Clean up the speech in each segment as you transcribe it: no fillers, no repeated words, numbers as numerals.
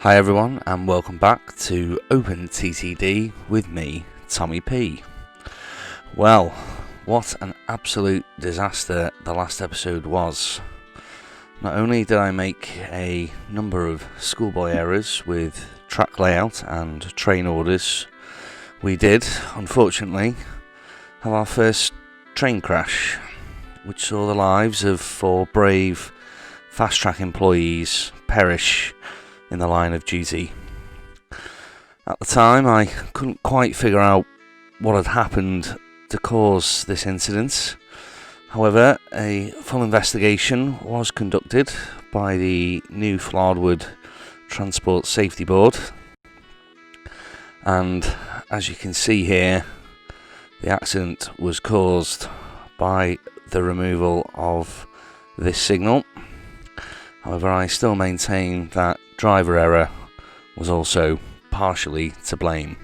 Hi everyone, and welcome back to OpenTTD with me, Tommy P. Well, what an absolute disaster the last episode was. Not only did I make a number of schoolboy errors with track layout and train orders, we did, unfortunately, have our first train crash, which saw the lives of 4 brave fast track employees perish in the line of duty. At the time, I couldn't quite figure out what had happened to cause this incident. However, a full investigation was conducted by the New Floodwood Transport Safety Board, and as you can see here, the accident was caused by the removal of this signal. However, I still maintain that driver error was also partially to blame.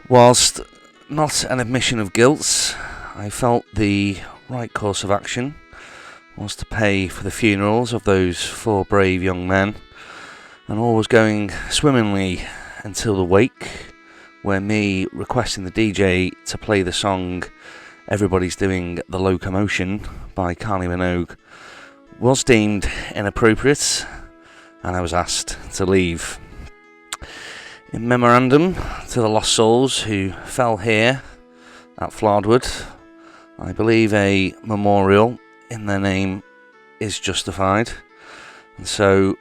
Whilst not an admission of guilt, I felt the right course of action was to pay for the funerals of those 4 brave young men, and all was going swimmingly until the wake, where me requesting the DJ to play the song Everybody's Doing the Locomotion by Kylie Minogue was deemed inappropriate, and I was asked to leave. In memorandum to the lost souls who fell here at Floodwood, I believe a memorial in their name is justified, and so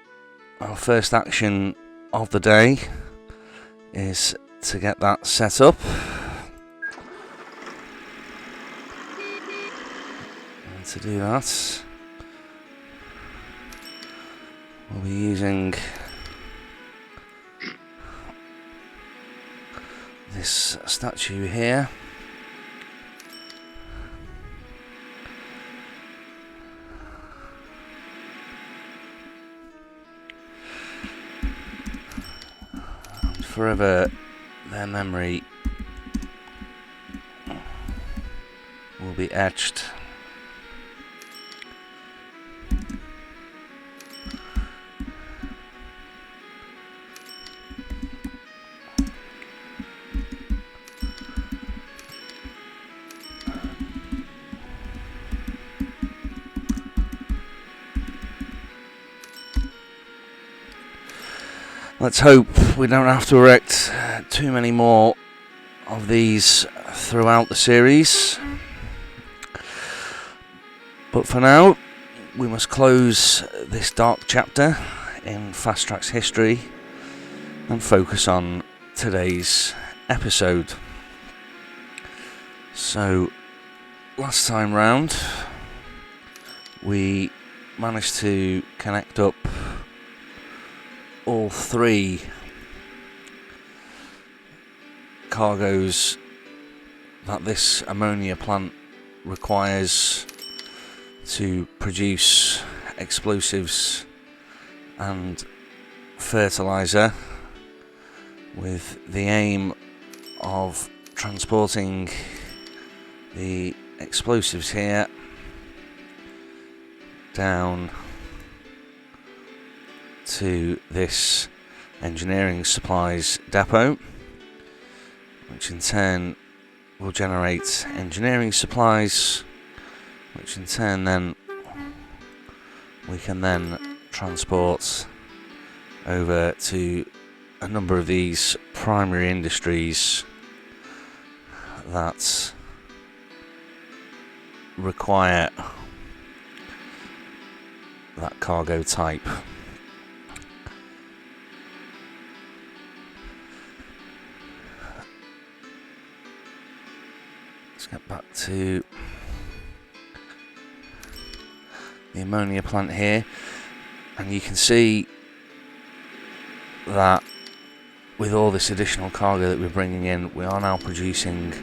our first action of the day is to get that set up. And to do that, we'll be using this statue here. And forever their memory will be etched. Let's hope we don't have to erect too many more of these throughout the series. But for now, we must close this dark chapter in Fast Track's history and focus on today's episode. So, last time round, we managed to connect up all 3 cargoes that this ammonia plant requires to produce explosives and fertilizer, with the aim of transporting the explosives here down to this engineering supplies depot, which in turn will generate engineering supplies, which in turn then we can then transport over to a number of these primary industries that require that cargo type. Let's get back to the ammonia plant here, and you can see that with all this additional cargo that we're bringing in, we are now producing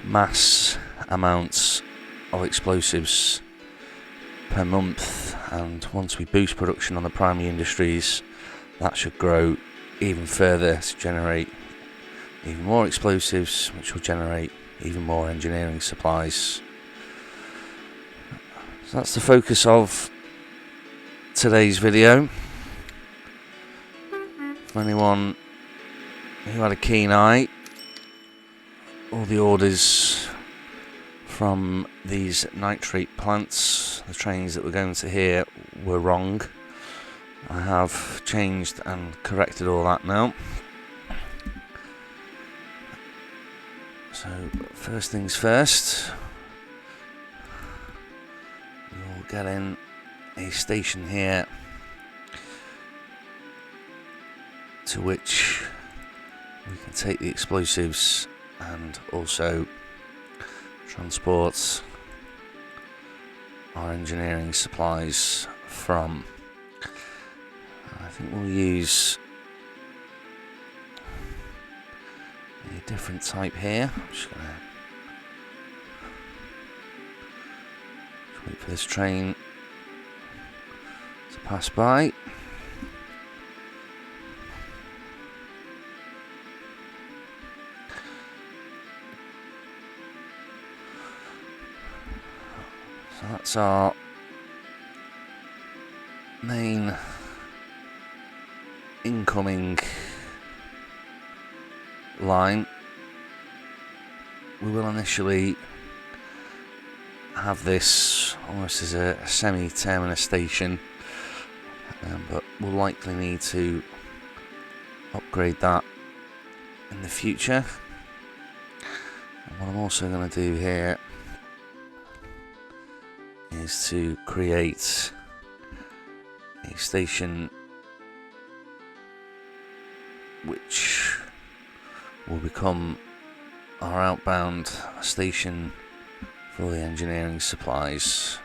mass amounts of explosives per month, and once we boost production on the primary industries, that should grow even further to generate even more explosives, which will generate even more engineering supplies. So that's the focus of today's video. from anyone who had a keen eye, all the orders from these nitrate plants, the trains that we're going to hear, were wrong. I have changed and corrected all that now. So first things first, we'll get in a station here to which we can take the explosives and also transport our engineering supplies from. I think we'll use a different type here. I'm just going to wait for this train to pass by. So that's our main incoming line. We will initially have this almost as a semi-terminus station, but we'll likely need to upgrade that in the future. And what I'm also going to do here is to create a station which will become our outbound station for the engineering supplies.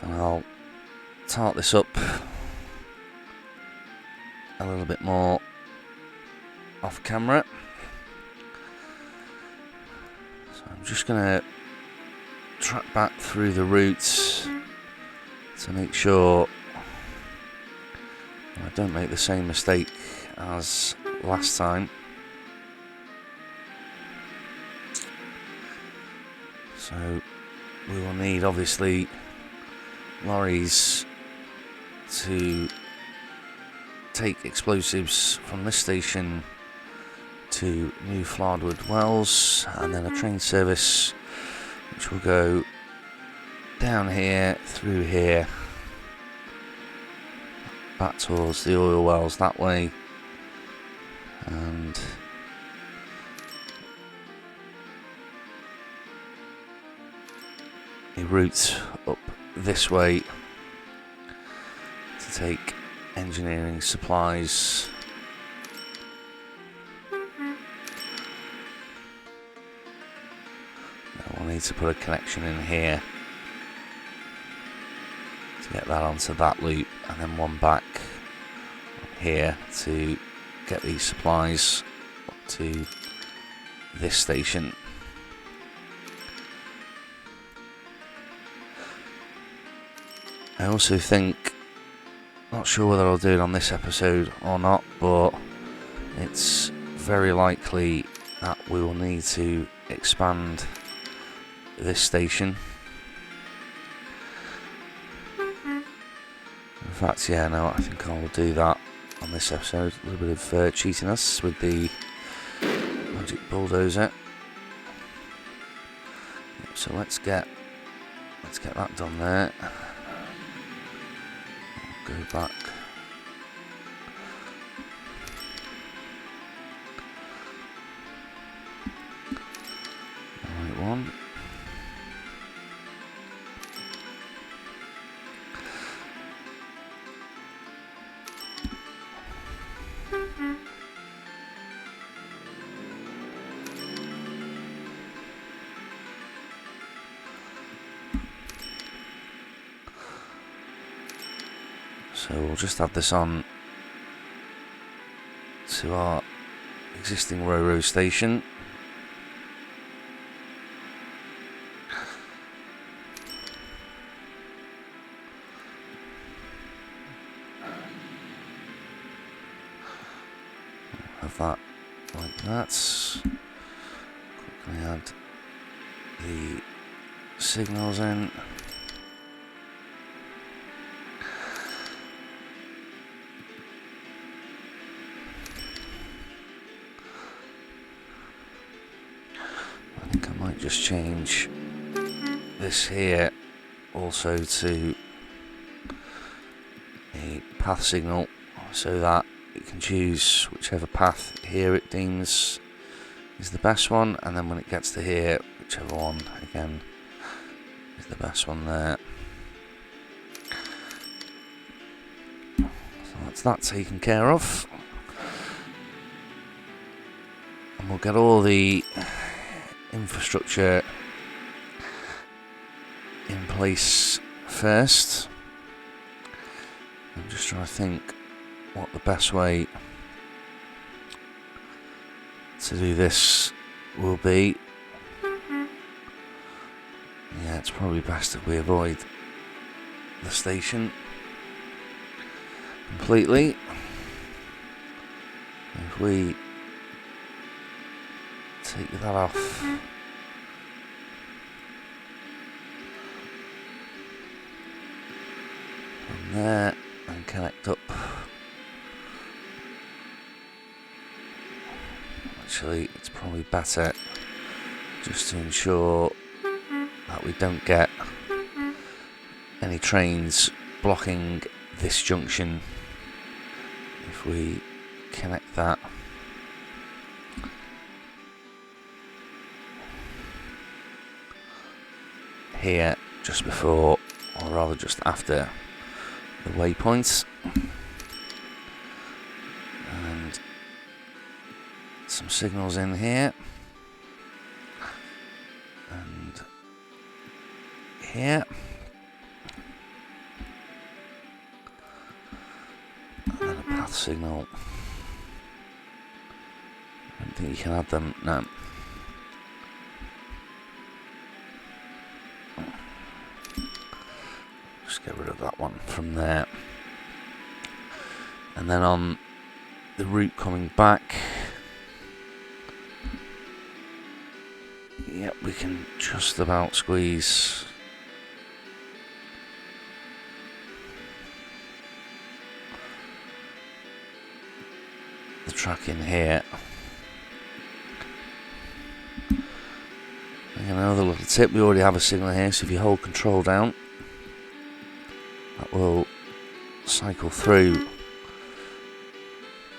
And I'll tart this up a little bit more off camera. So I'm just going to track back through the routes to make sure I don't make the same mistake as last time. So we will need obviously lorries to take explosives from this station to New Flardwood Wells, and then a train service which will go down here, through here, back towards the oil wells that way, and a route up this way to take engineering supplies. Now we'll need to put a connection in here to get that onto that loop, and then one back here to get these supplies up to this station. I also think, not sure whether I'll do it on this episode or not, but it's very likely that we will need to expand this station. In fact, yeah, no, I think I'll do that on this episode. A little bit of cheating us with the magic bulldozer. So let's get that done there. Go back. Right one. So we'll just add this on to our existing Ro-Ro station. Have that like that. Quickly add the signals in. just change this here also to a path signal so that it can choose whichever path here it deems is the best one, and then when it gets to here, whichever one again is the best one there. So that's that taken care of, and we'll get all the infrastructure in place first. I'm just trying to think what the best way to do this will be. Yeah, it's probably best if we avoid the station completely. If we take that off, from there and connect up. Actually, it's probably better just to ensure that we don't get any trains blocking this junction. If we connect that here just before, or rather just after the waypoints, and some signals in here and here, and then a path signal. I don't think you can add them, no. Just get rid of that one from there. And then on the route coming back, yep, we can just about squeeze the track in here. And another little tip, we already have a signal here, so if you hold control down, that will cycle through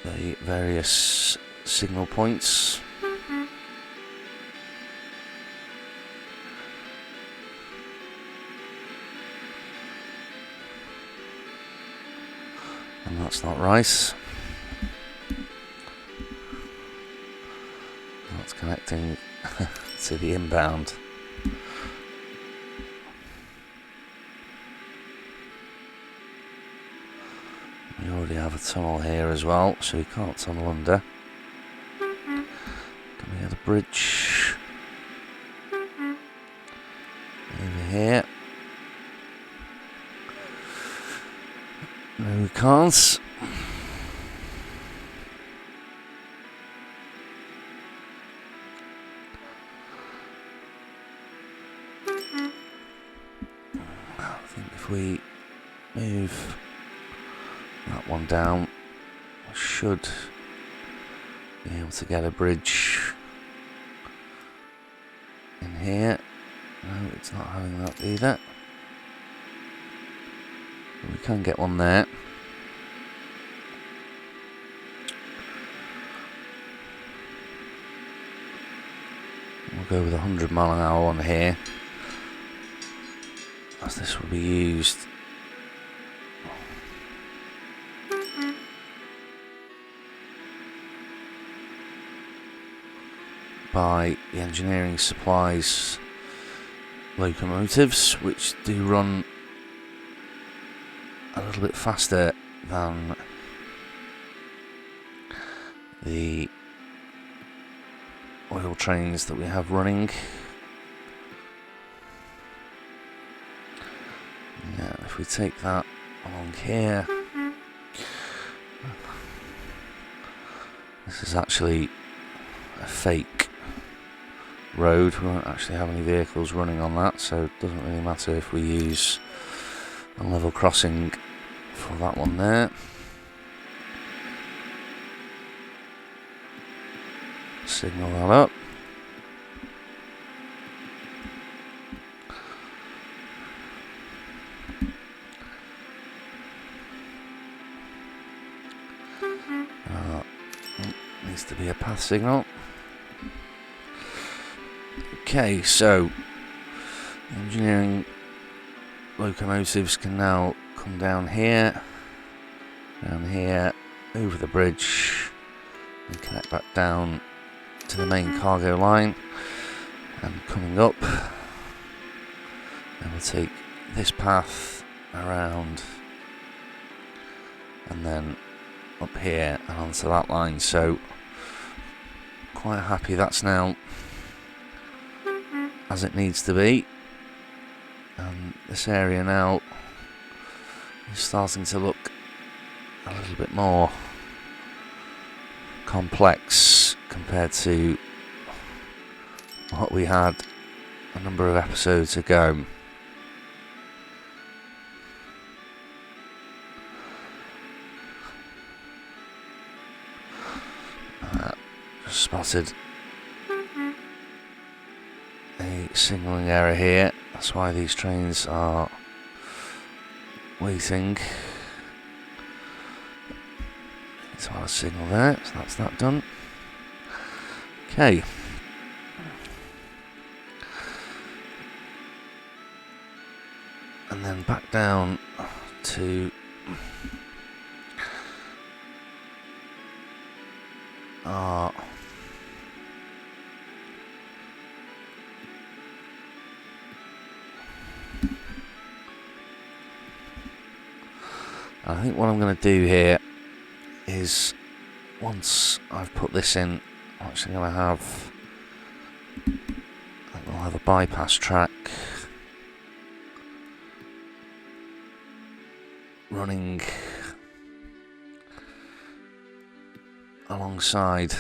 the various signal points. And that's not right. That's connecting to the inbound. We already have a tunnel here as well, so we can't tunnel under. Can we get a bridge over here? No, we can't. I think if we move that one down, we should be able to get a bridge in here. No, it's not having that either. But we can get one there. We'll go with 100 mile an hour on here, as this will be used by the engineering supplies locomotives, which do run a little bit faster than the oil trains that we have running. Yeah, if we take that along here, this is actually a fake road. We won't actually have any vehicles running on that, so it doesn't really matter if we use a level crossing for that one there. Signal that up. Needs to be a path signal. Okay, so engineering locomotives can now come down here, over the bridge, and connect back down to the main cargo line. And coming up, and we'll take this path around, and then up here and onto that line. So quite happy that's now as it needs to be, and this area now is starting to look a little bit more complex compared to what we had a number of episodes ago. Just spotted a signalling error here. That's why these trains are waiting. It's our signal there, so that's that done. Okay. And then back down to our I think what I'm going to do here is, once I've put this in, I'm actually going to have, we'll have a bypass track running alongside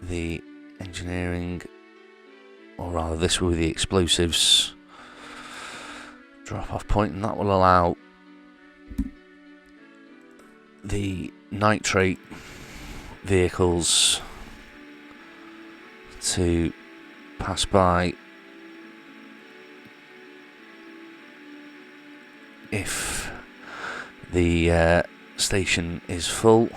the engineering, or rather this will be the explosives drop-off point, and that will allow the nitrate vehicles to pass by if the station is full.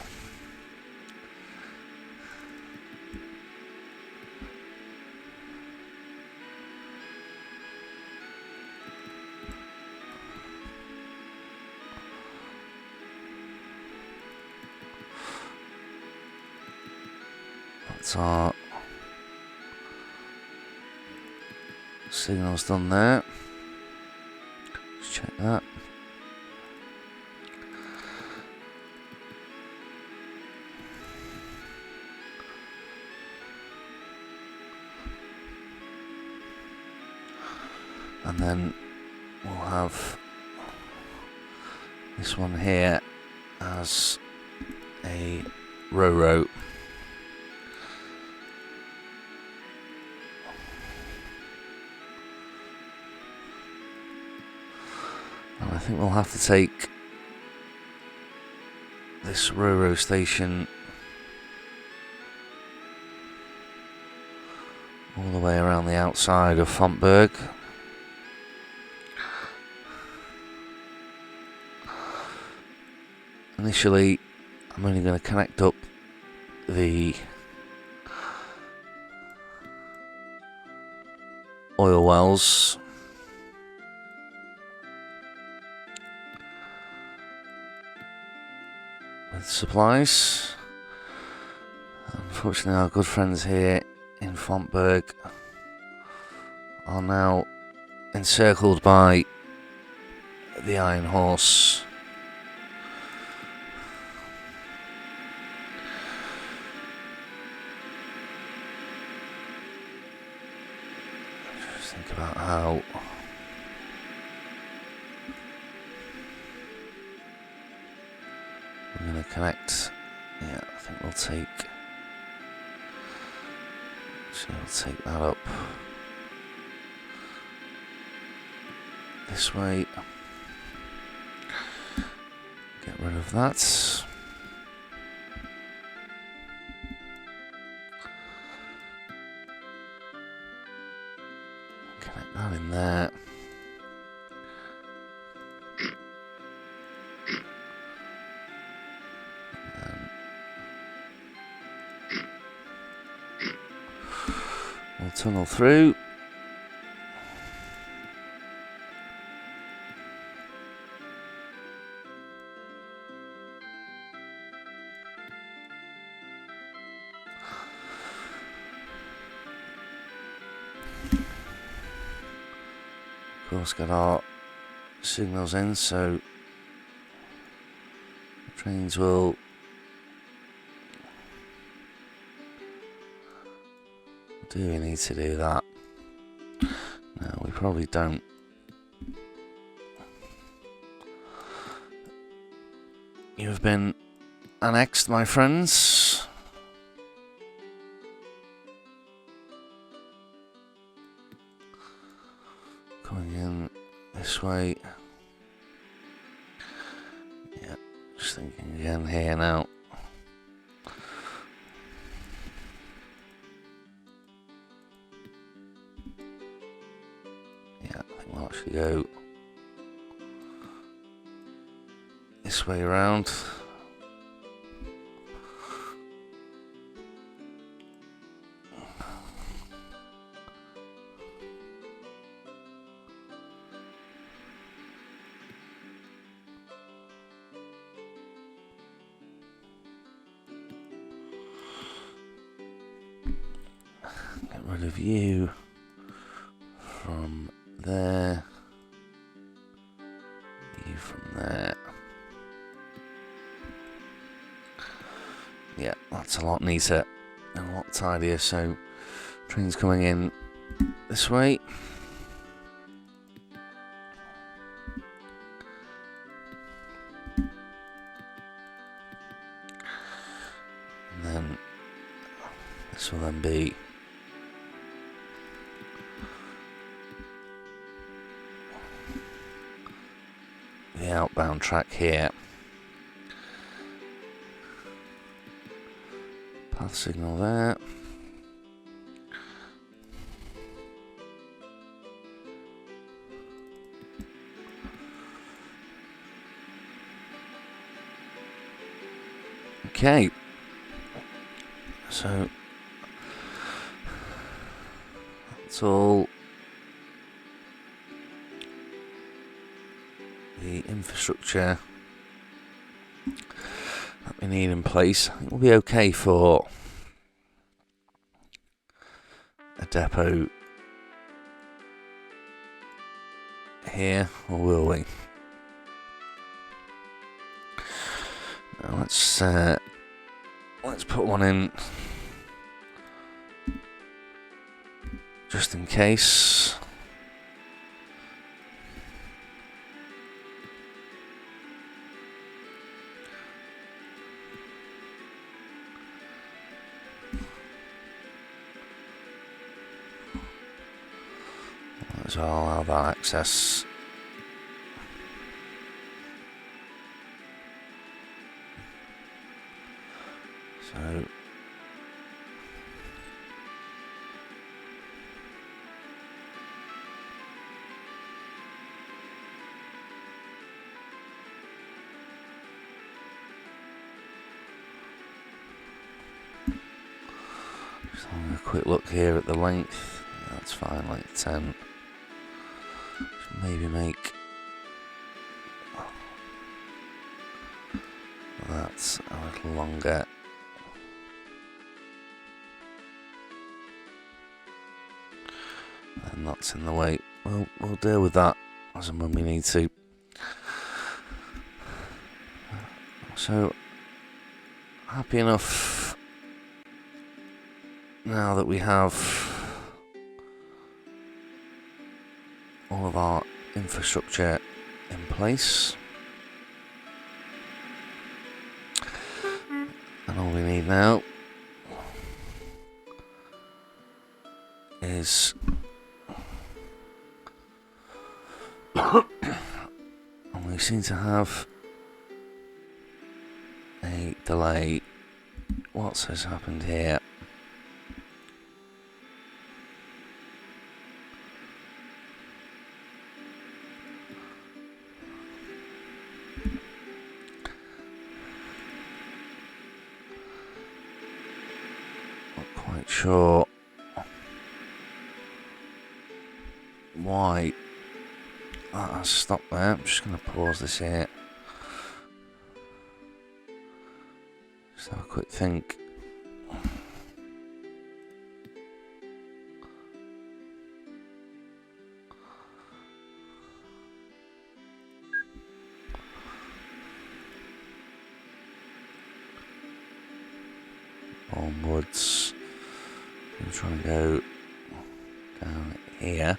That's our signals done there. Let's check that. And then we'll have this one here as a ro-ro. And I think we'll have to take this ro-ro station all the way around the outside of Fontberg. Initially, I'm only going to connect up the oil wells with supplies. Unfortunately, our good friends here in Fontberg are now encircled by the Iron Horse. Just think about how we're going to connect. Yeah, I think we'll take that up this way. Get rid of that. Connect that in there. tunnel through. Of course, got our signals in, so trains will do we need to do that? No, we probably don't. You have been annexed, my friends. Coming in this way. Yeah, just thinking again here now. Yeah, I think we'll actually go this way around. Get rid of you from there, you from there. Yeah, that's a lot neater and a lot tidier. So, trains coming in this way. And then this will then be the outbound track here. Path signal there. Okay. So that's all the infrastructure that we need in place. I think we'll be okay for a depot here, or will we? Now let's put one in just in case. So I'll allow that access. So just having a quick look here at the length. Yeah, that's fine, length 10. Maybe make that a little longer. And that's in the way. Well, we'll deal with that as and when we need to. So, happy enough now that we have all of our infrastructure in place. And all we need now is and we seem to have a delay. What has happened here? Not quite sure that has stopped there. I'm just going to pause this here. Just have a quick think. Onwards. I'm trying to go down here.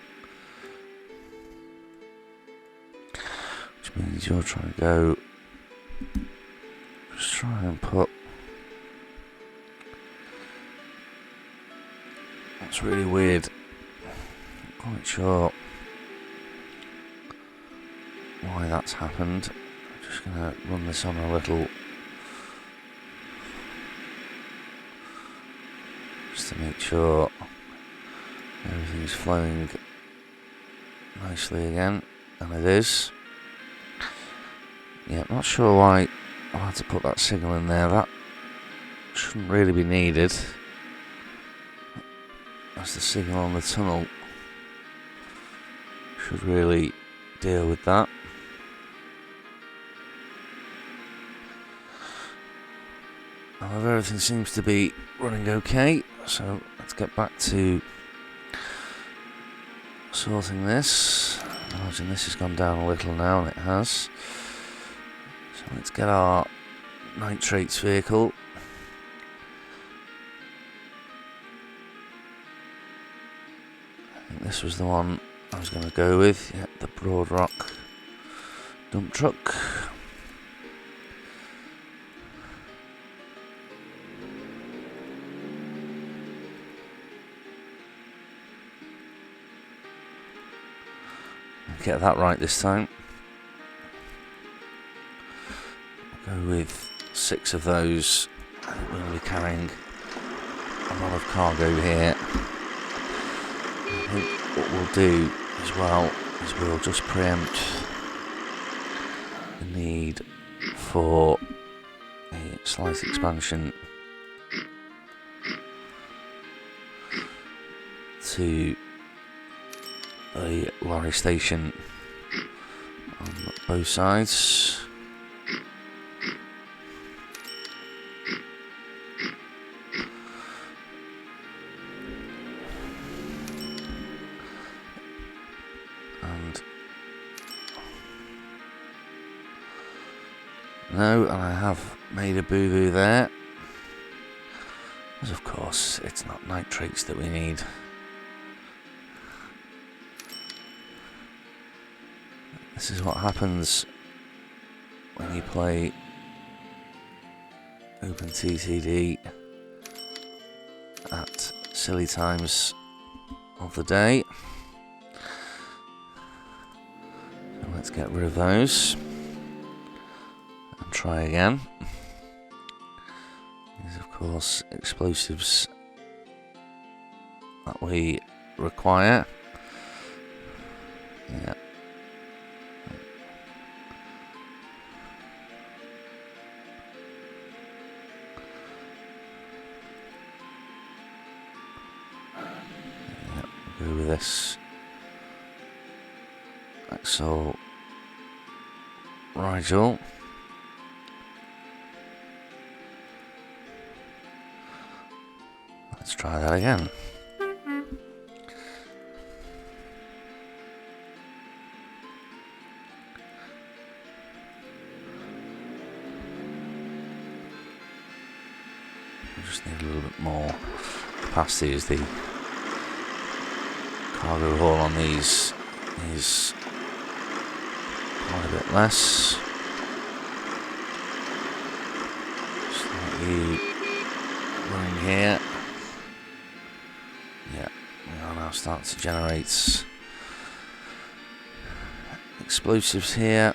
Which means you're trying to go. Just try and put. That's really weird. Not quite sure why that's happened. I'm just going to run this on a little. Just to make sure everything's flowing nicely again. And it is. Yeah, not sure why I had to put that signal in there. That shouldn't really be needed. As the signal on the tunnel should really deal with that. However, everything seems to be running okay, so let's get back to sorting this. I imagine this has gone down a little now, and it has. So let's get our nitrates vehicle. I think this was the one I was going to go with. Yeah, the Broad Rock dump truck. Get that right this time. We'll go with 6 of those. I think we're going to be carrying a lot of cargo here. I think what we'll do as well is we'll just preempt the need for a slight expansion to a lorry station on both sides. And no, and I have made a boo-boo there. Because of course it's not nitrates that we need. This is what happens when you play OpenTTD at silly times of the day. So let's get rid of those and try again. These, of course, explosives that we require. Yeah. Go with this axle Rigel. Let's try that again. We just need a little bit more capacity as the cargo haul on these is quite a bit less. Slightly running here. Yeah, we are now starting to generate explosives here.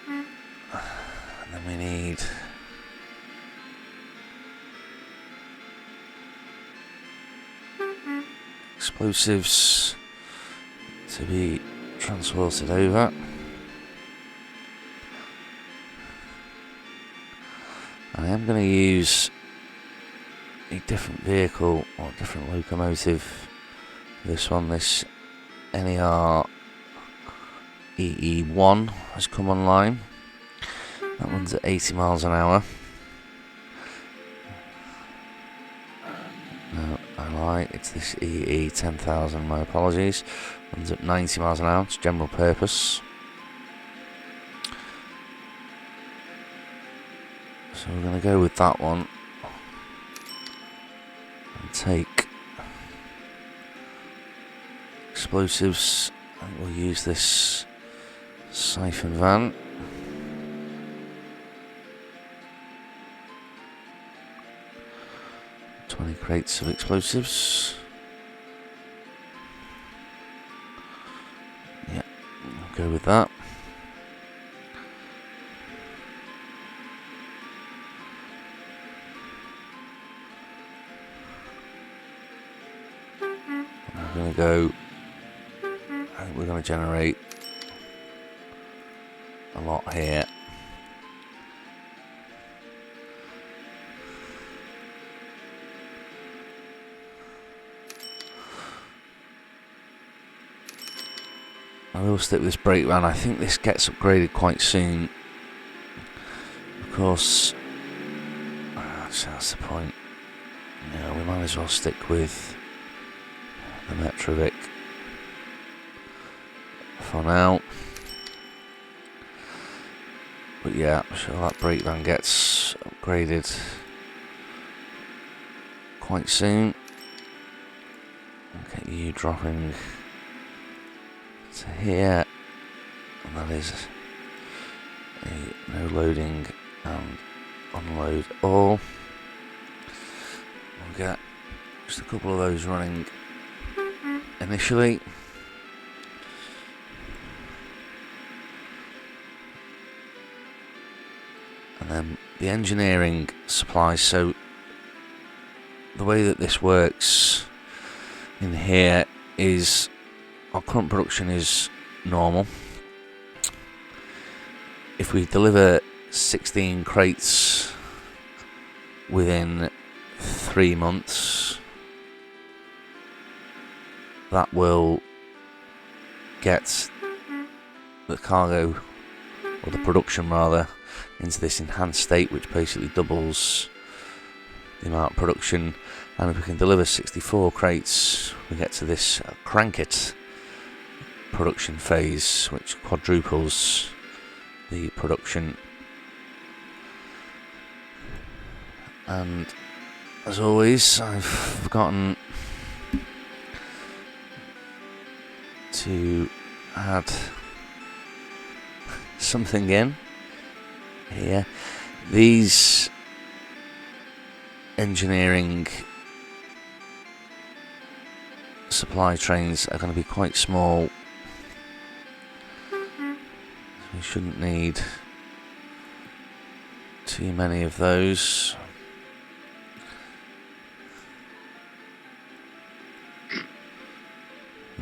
And then we need explosives to be transported over. I am going to use a different vehicle or a different locomotive for this one, this NER EE1 has come online. That runs at 80 miles an hour. No, I lie, it's this EE10000, my apologies. Runs at 90 miles an hour, it's general purpose. So we're going to go with that one and take explosives, and we'll use this siphon van. Crates of explosives. Yeah, we'll go with that. We're going to go, I think we're going to generate a lot here. I will stick with this brake van. I think this gets upgraded quite soon. Of course, that's the point. Yeah, we might as well stick with the Metrovic for now. But yeah, I'm sure that brake van gets upgraded quite soon. Okay, you dropping to here, and that is a no loading and unload all. We'll get just a couple of those running initially. And then the engineering supplies. So the way that this works in here is our current production is normal. If we deliver 16 crates within 3 months, that will get the cargo, or the production rather, into this enhanced state, which basically doubles the amount of production. And if we can deliver 64 crates, we get to this crank it production phase, which quadruples the production. And as always, I've forgotten to add something in here. These engineering supply trains are going to be quite small. We shouldn't need too many of those.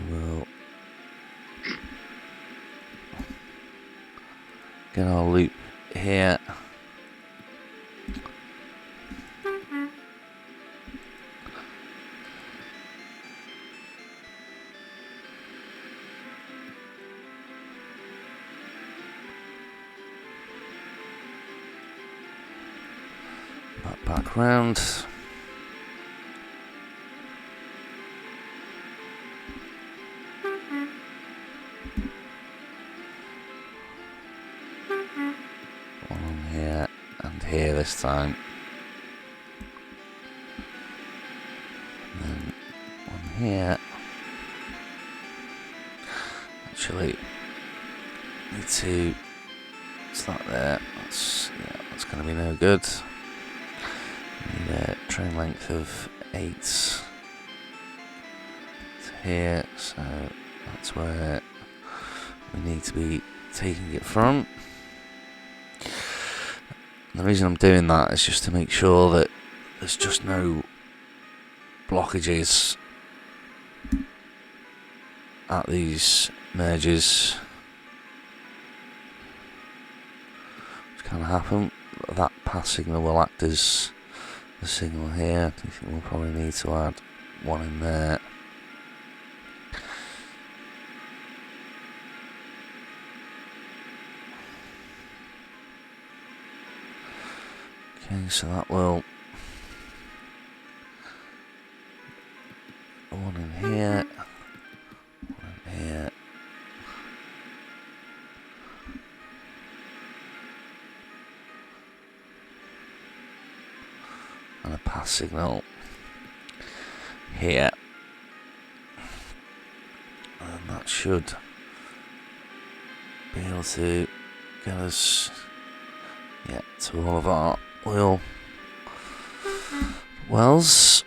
We'll get our loop here. Back round. One on here and here this time. And then one here. Actually, need to start there. That's going to be no good. Need a train length of 8 to here, so that's where we need to be taking it from. And the reason I'm doing that is just to make sure that there's just no blockages at these merges, which can happen. That pass signal will act as the signal here. I think we'll probably need to add one in there. Okay, so that will... one in here, one in here. And a pass signal here. And that should be able to get us, yeah, to all of our oil wells.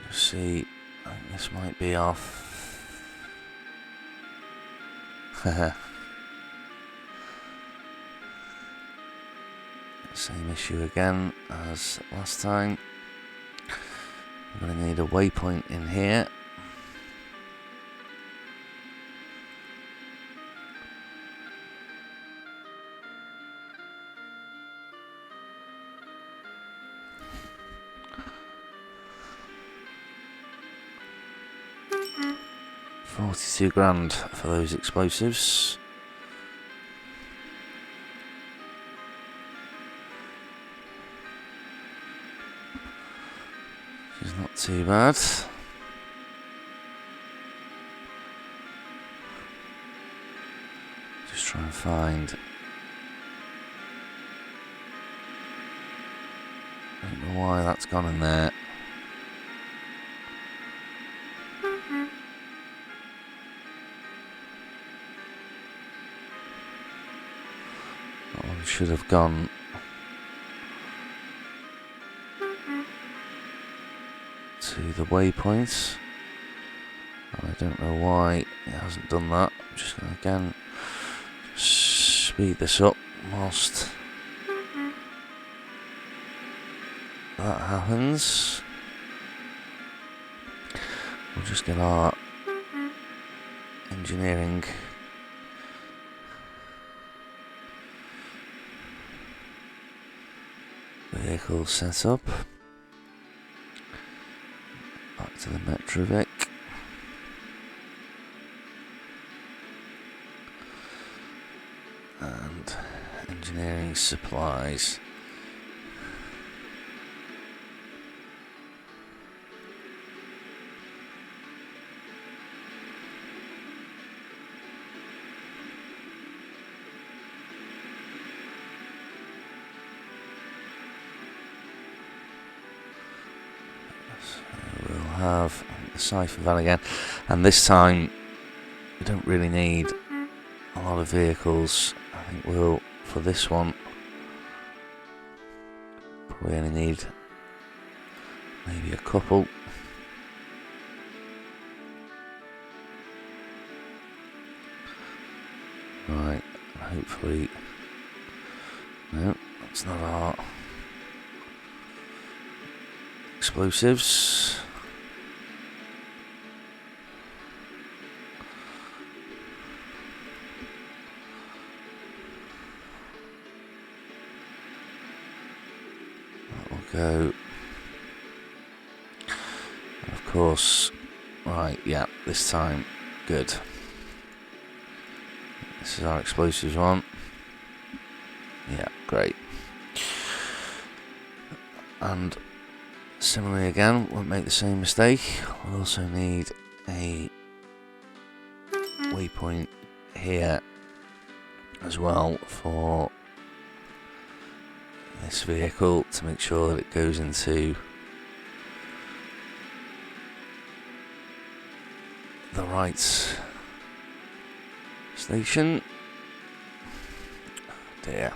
You see, I think this might be off. Same issue again as last time. I'm going to need a waypoint in here. £42,000 for those explosives. Which is not too bad. Just try and find. I don't know why that's gone in there. That one should have gone to the waypoints. I don't know why it hasn't done that. I'm just going to again speed this up whilst that happens. We'll just get our engineering vehicle set up. Back to the Metrovic. And engineering supplies. Have the Cypher van again, and this time we don't really need a lot of vehicles. I think we'll, for this one, probably only need maybe a couple. Right, hopefully, no, that's not our explosives. Go. Of course, right, yeah, this time, good. This is our explosives one. Yeah, great. And similarly again, won't make the same mistake. We'll also need a waypoint here as well for this vehicle to make sure that it goes into the right station. Oh dear.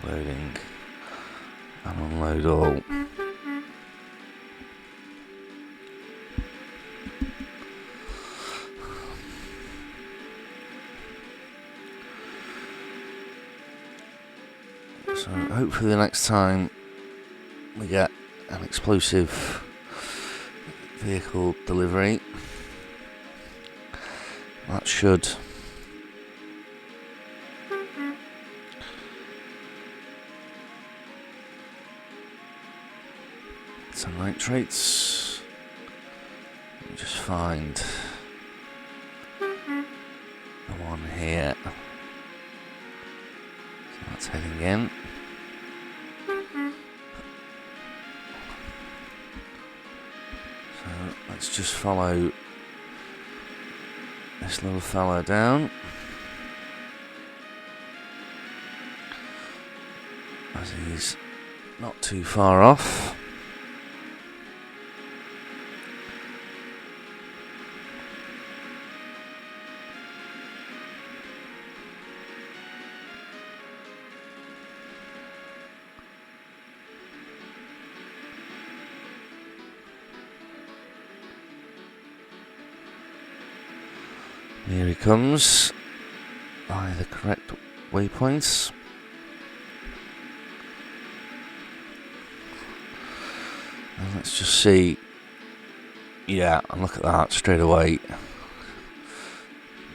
Loading and unload all. So hopefully the next time we get an explosive vehicle delivery, that should some nitrates. Let me just find the one here. So that's heading in. So let's just follow this little fellow down. As he's not too far off. Here he comes by the correct waypoints. And let's just see. Yeah, and look at that straight away.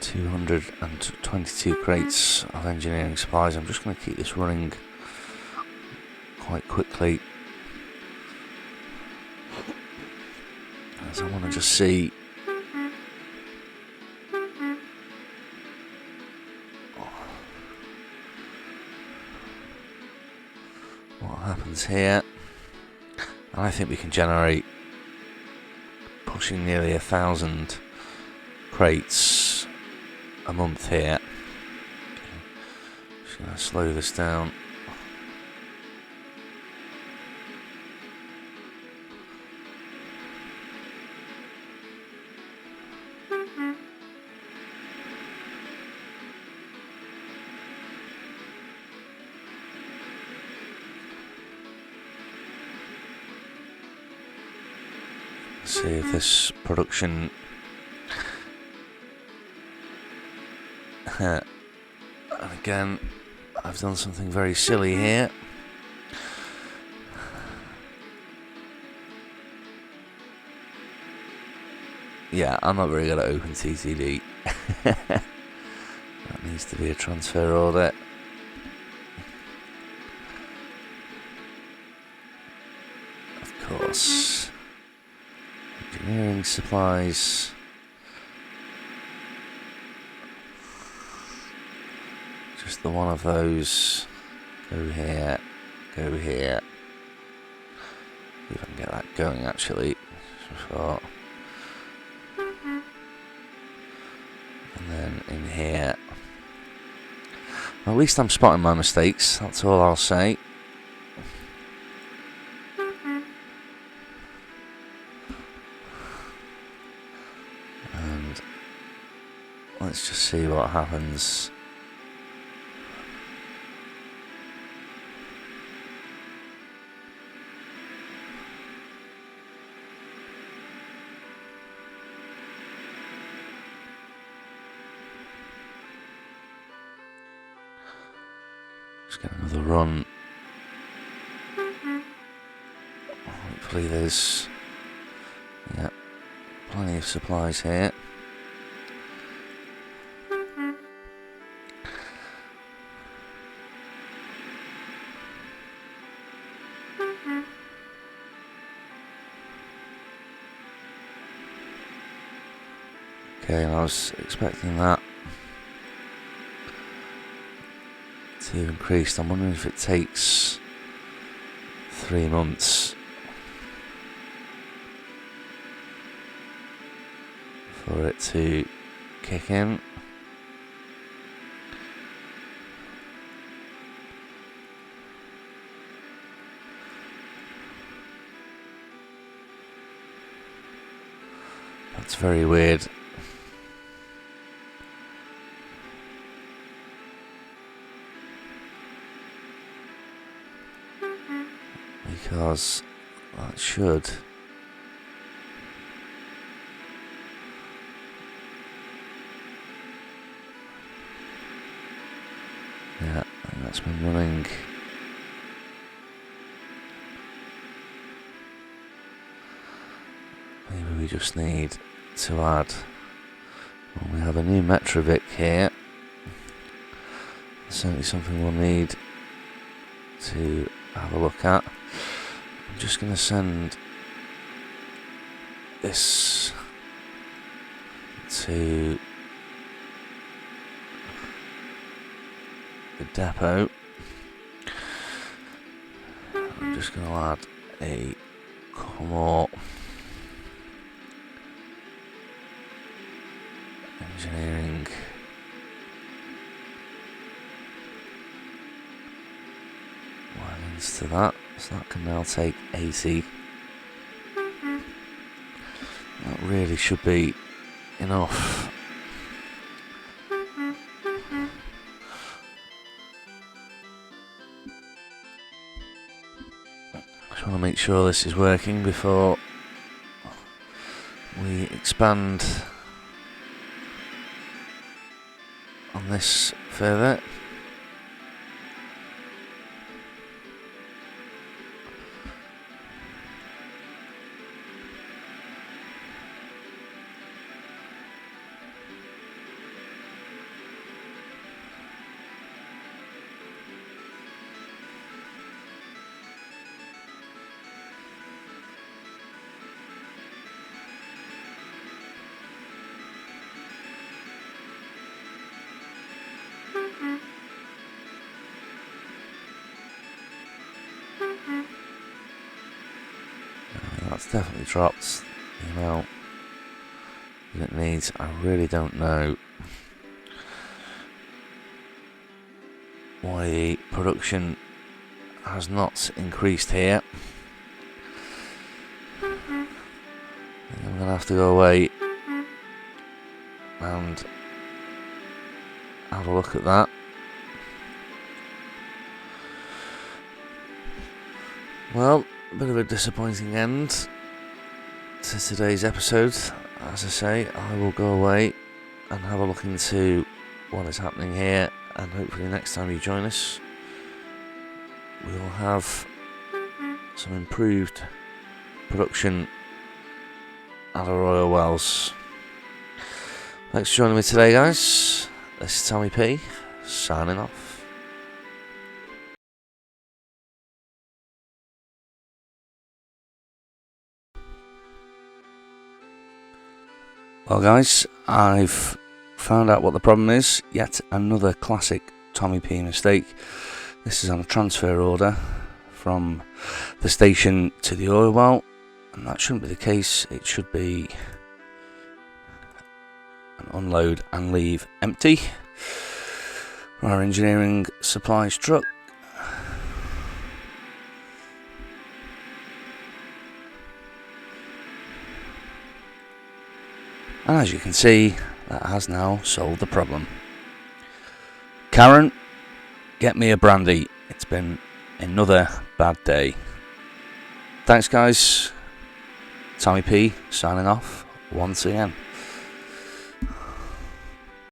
222 crates of engineering supplies. I'm just going to keep this running quite quickly, as I want to just see what happens here. And I think we can generate pushing nearly 1,000 crates a month here. Okay. Just going to slow this down. See if this production and again, I've done something very silly here. Yeah, I'm not very good at OpenTTD. That needs to be a transfer order. Of course. Engineering supplies. Just the one of those. Go here. Go here. See if I can get that going actually. Before. And then in here. Well, at least I'm spotting my mistakes. That's all I'll say. Let's just see what happens. Let's get another run. Hopefully there's plenty of supplies here. Okay, I was expecting that to increase. I'm wondering if it takes 3 months for it to kick in. That's very weird. Because that should and that's been running. Maybe we just need to add, well, we have a new Metrovic here. Certainly something we'll need to have a look at. I'm just going to send this to the depot. I'm just going to add a couple more engineering wagons to that, so that can now take 80. That really should be enough. Just want to make sure this is working before we expand on this further. That's definitely dropped the amount that it needs. I really don't know why the production has not increased here. I'm going to have to go away and have a look at that. Well, a bit of a disappointing end to today's episode. As I say, I will go away and have a look into what is happening here, and hopefully next time you join us we will have some improved production at our oil wells. Thanks for joining me today, guys. This is Tommy P, signing off. Well guys, I've found out what the problem is. Yet another classic Tommy P mistake. This is on a transfer order from the station to the oil well, and that shouldn't be the case. It should be an unload and leave empty for our engineering supplies truck. And as you can see, that has now solved the problem. Karen, get me a brandy. It's been another bad day. Thanks guys. Tommy P signing off once again.